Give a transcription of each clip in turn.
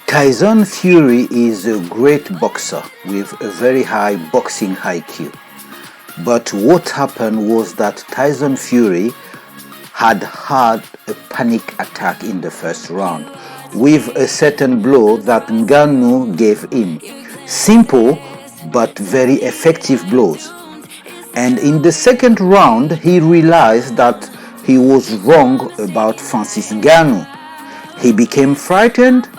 Tyson Fury is a great boxer with a very high boxing IQ. But what happened was that Tyson Fury had a panic attack in the first round with a certain blow that NGANNOU gave him. Simple but very effective blows. And in the second round, he realized that he was wrong about Francis Ngannou. He became frightened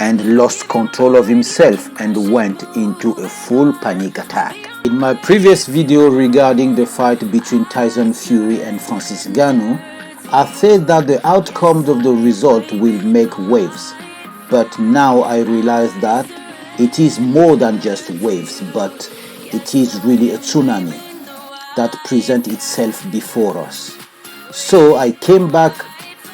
and lost control of himself and went into a full panic attack. In my previous video regarding the fight between Tyson Fury and Francis Ngannou, I said that the outcome of the result will make waves. But now I realize that it is more than just waves, but it is really a tsunami that presents itself before us. So I came back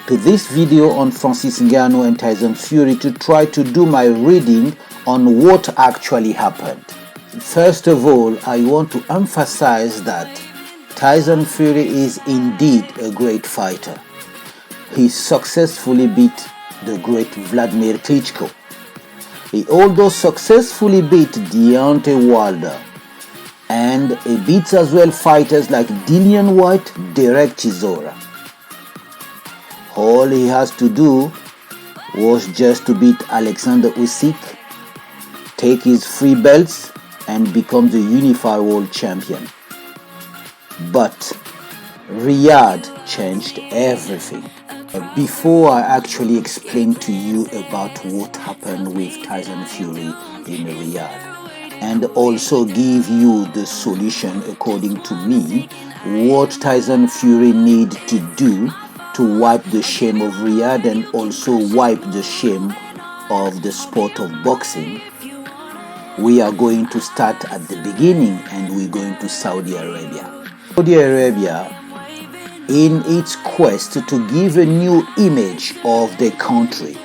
to this video on Francis Ngannou and Tyson Fury to try to do my reading on what actually happened. First of all, I want to emphasize that Tyson Fury is indeed a great fighter. He successfully beat the great Vladimir Klitschko. He also successfully beat Deontay Wilder, and he beats as well fighters like Dillian White, Derek Chisora. All he has to do was just to beat Alexander Usyk, take his 3 belts, and become the unified world champion. But RIYADH changed everything. Before I actually explain to you about what happened with Tyson Fury in RIYADH, and also give you the solution according to me, what Tyson Fury needs to do to wipe the shame of RIYADH and also wipe the shame of the sport of boxing, we are going to start at the beginning, and we're going to Saudi Arabia. Saudi Arabia, in its quest to give a new image of the country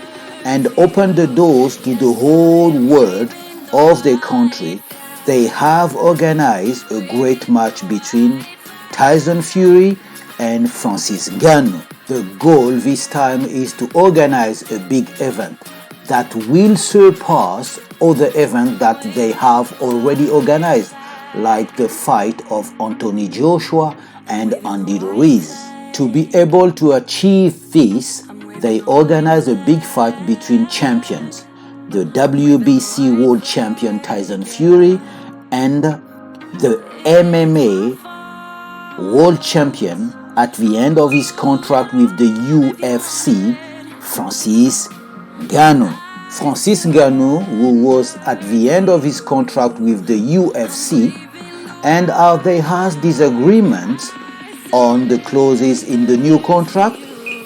and open the doors to the whole world of the country, they have organized a great match between Tyson Fury and Francis Ngannou. The goal this time is to organize a big event that will surpass other events that they have already organized, like the fight of Anthony Joshua and Andy Ruiz. To be able to achieve this, they organize a big fight between champions, the WBC world champion Tyson Fury and the MMA world champion at the end of his contract with the UFC, Francis Ngannou. Francis Ngannou, who was at the end of his contract with the UFC, and they has disagreements on the clauses in the new contract,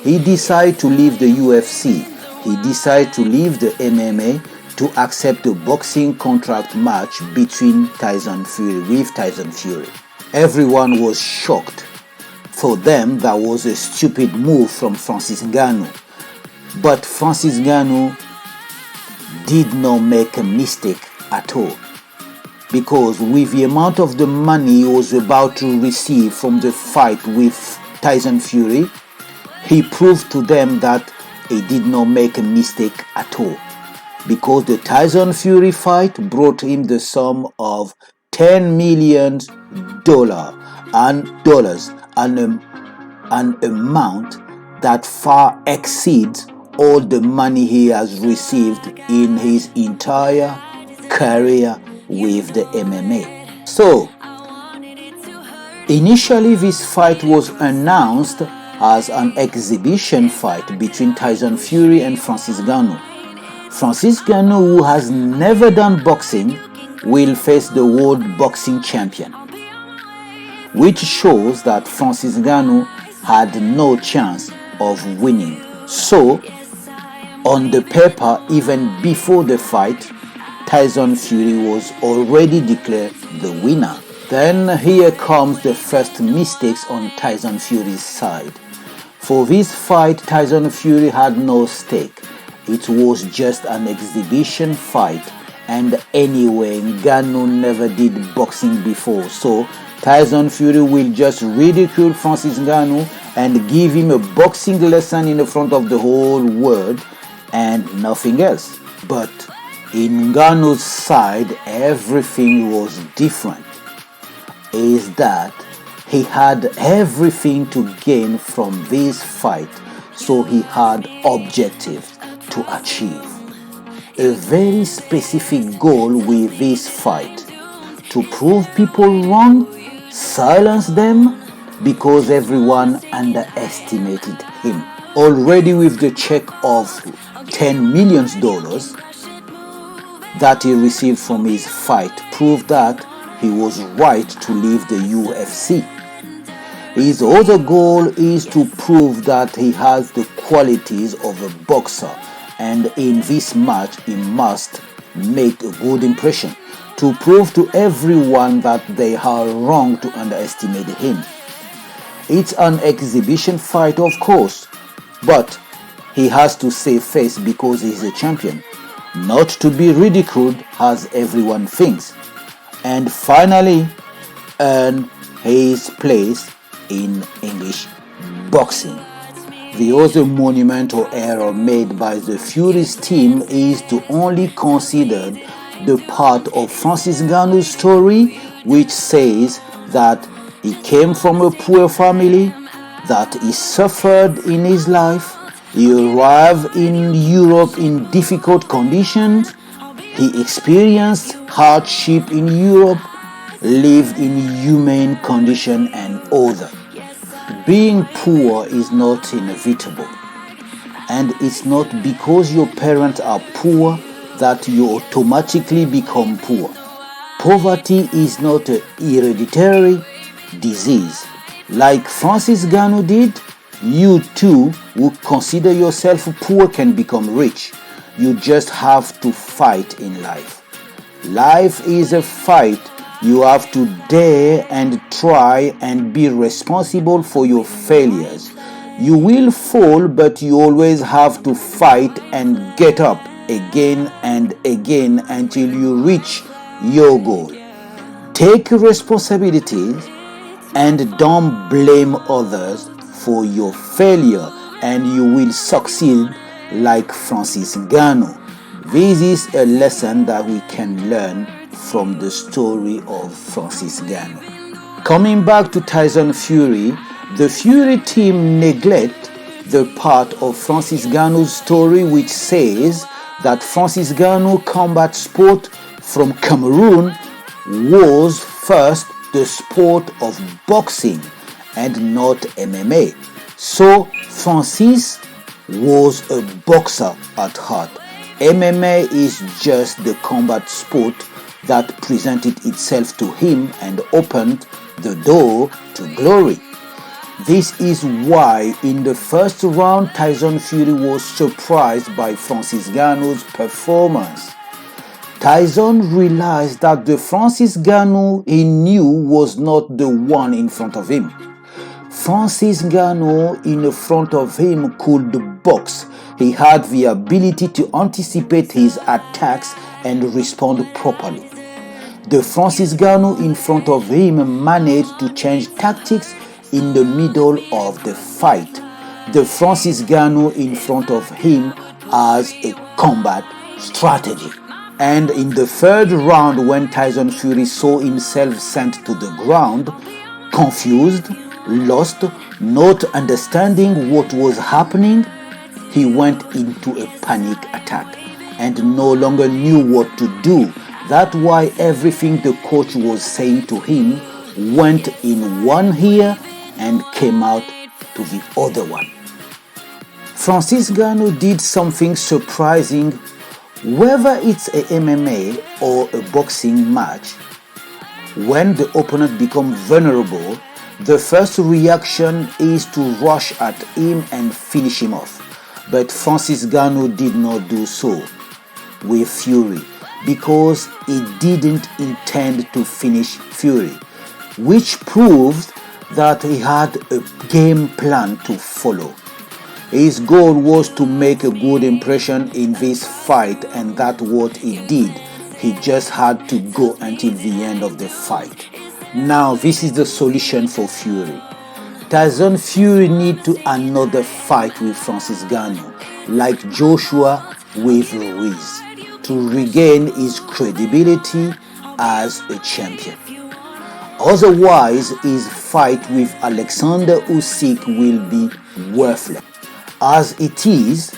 he decided to leave the UFC. He decided to leave the MMA to accept a boxing contract match between Tyson Fury. Everyone was shocked. For them, that was a stupid move from Francis Ngannou. But Francis Ngannou did not make a mistake at all, because with the amount of the money he was about to receive from the fight with Tyson Fury, he proved to them that he did not make a mistake at all, because the Tyson Fury fight brought him the sum of $10 million and an amount that far exceeds all the money he has received in his entire career with the MMA. So, initially this fight was announced as an exhibition fight between Tyson Fury and Francis Ngannou. Francis Ngannou, who has never done boxing, will face the world boxing champion, which shows that Francis Ngannou had no chance of winning. So, on the paper, even before the fight, Tyson Fury was already declared the winner. Then here comes the first mistakes on Tyson Fury's side. For this fight, Tyson Fury had no stake. It was just an exhibition fight, and anyway, Ngannou never did boxing before, so Tyson Fury will just ridicule Francis Ngannou and give him a boxing lesson in the front of the whole world and nothing else. But in NGANNOU's side, everything was different. Is that he had everything to gain from this fight, so he had objectives to achieve. A very specific goal with this fight: to prove people wrong, silence them, because everyone underestimated him. Already with the check of $10 million that he received from his fight proved that he was right to leave the UFC. His other goal is to prove that he has the qualities of a boxer, and in this match he must make a good impression to prove to everyone that they are wrong to underestimate him. It's an exhibition fight, of course, but he has to save face because he's a champion, not to be ridiculed as everyone thinks, and finally earn his place in English boxing. The other monumental error made by the Fury's team is to only consider the part of Francis Ngannou's story which says that he came from a poor family, that he suffered in his life, he arrived in Europe in difficult conditions, he experienced hardship in Europe, lived in inhumane condition, and other. Being poor is not inevitable, and it's not because your parents are poor that you automatically become poor. Poverty is not an hereditary disease. Like Francis Ngannou did, you too who consider yourself poor can become rich. You just have to fight in life. Life is a fight. You have to dare and try and be responsible for your failures. You will fall, but you always have to fight and get up again and again until you reach your goal. Take responsibilities and don't blame others for your failure, and you will succeed like Francis Ngannou. This is a lesson that we can learn from the story of Francis Ngannou. Coming back to Tyson Fury, the Fury team neglect the part of Francis Ngannou's story which says that Francis Ngannou combat sport from Cameroon was first the sport of boxing and not MMA. So Francis was a boxer at heart. MMA is just the combat sport that presented itself to him and opened the door to glory. This is why in the first round Tyson Fury was surprised by Francis Ngannou's performance. Tyson realized that the Francis Ngannou he knew was not the one in front of him. Francis Ngannou in front of him could box. He had the ability to anticipate his attacks and respond properly. The Francis Ngannou in front of him managed to change tactics in the middle of the fight. The Francis Ngannou in front of him has a combat strategy. And in the third round, when Tyson Fury saw himself sent to the ground, confused, lost, not understanding what was happening, he went into a panic attack and no longer knew what to do. That's why everything the coach was saying to him went in one ear and came out to the other one. Francis Ngannou did something surprising. Whether it's a MMA or a boxing match, when the opponent becomes vulnerable, the first reaction is to rush at him and finish him off. But Francis Ngannou did not do so with Fury because he didn't intend to finish Fury, which proves that he had a game plan to follow. His goal was to make a good impression in this fight, and that's what he did. He just had to go until the end of the fight. Now, this is the solution for Fury. Tyson Fury needs to another fight with Francis Ngannou, like Joshua with Ruiz. to regain his credibility as a champion. Otherwise, his fight with Alexander Usyk will be worthless. As it is,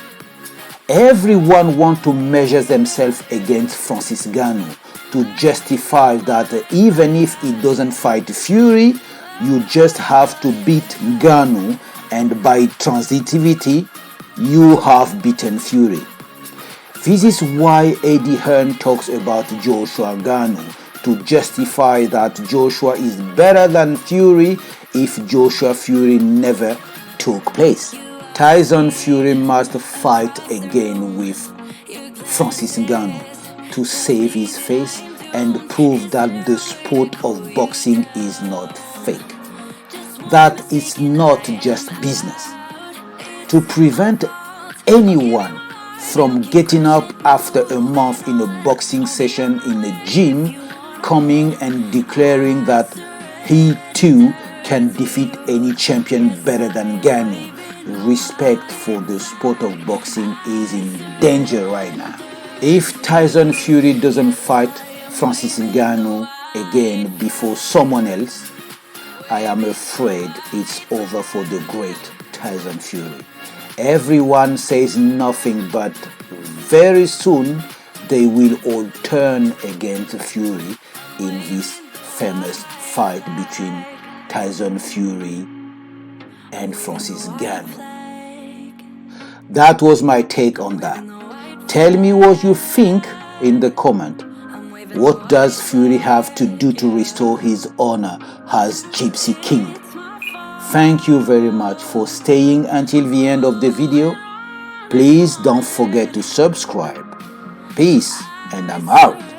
everyone wants to measure themselves against Francis Ngannou to justify that even if he doesn't fight Fury, you just have to beat Ngannou, and by transitivity, you have beaten Fury. This is why Eddie Hearn talks about Joshua Ngannou, to justify that Joshua is better than Fury if Joshua Fury never took place. Tyson Fury must fight again with Francis Ngannou to save his face and prove that the sport of boxing is not fake, that it's not just business. To prevent anyone from getting up after a month in a boxing session in a gym, coming and declaring that he too can defeat any champion better than Ngannou, respect for the sport of boxing is in danger right now. If Tyson Fury doesn't fight Francis Ngannou again before someone else, I am afraid it's over for the great Tyson Fury. Everyone says nothing, but very soon they will all turn against Fury in this famous fight between Tyson Fury and Francis Ngannou. That was my take on that. Tell me what you think in the comment. What does Fury have to do to restore his honor as Gypsy King? Thank you very much for staying until the end of the video. Please don't forget to subscribe. Peace, and I'm out.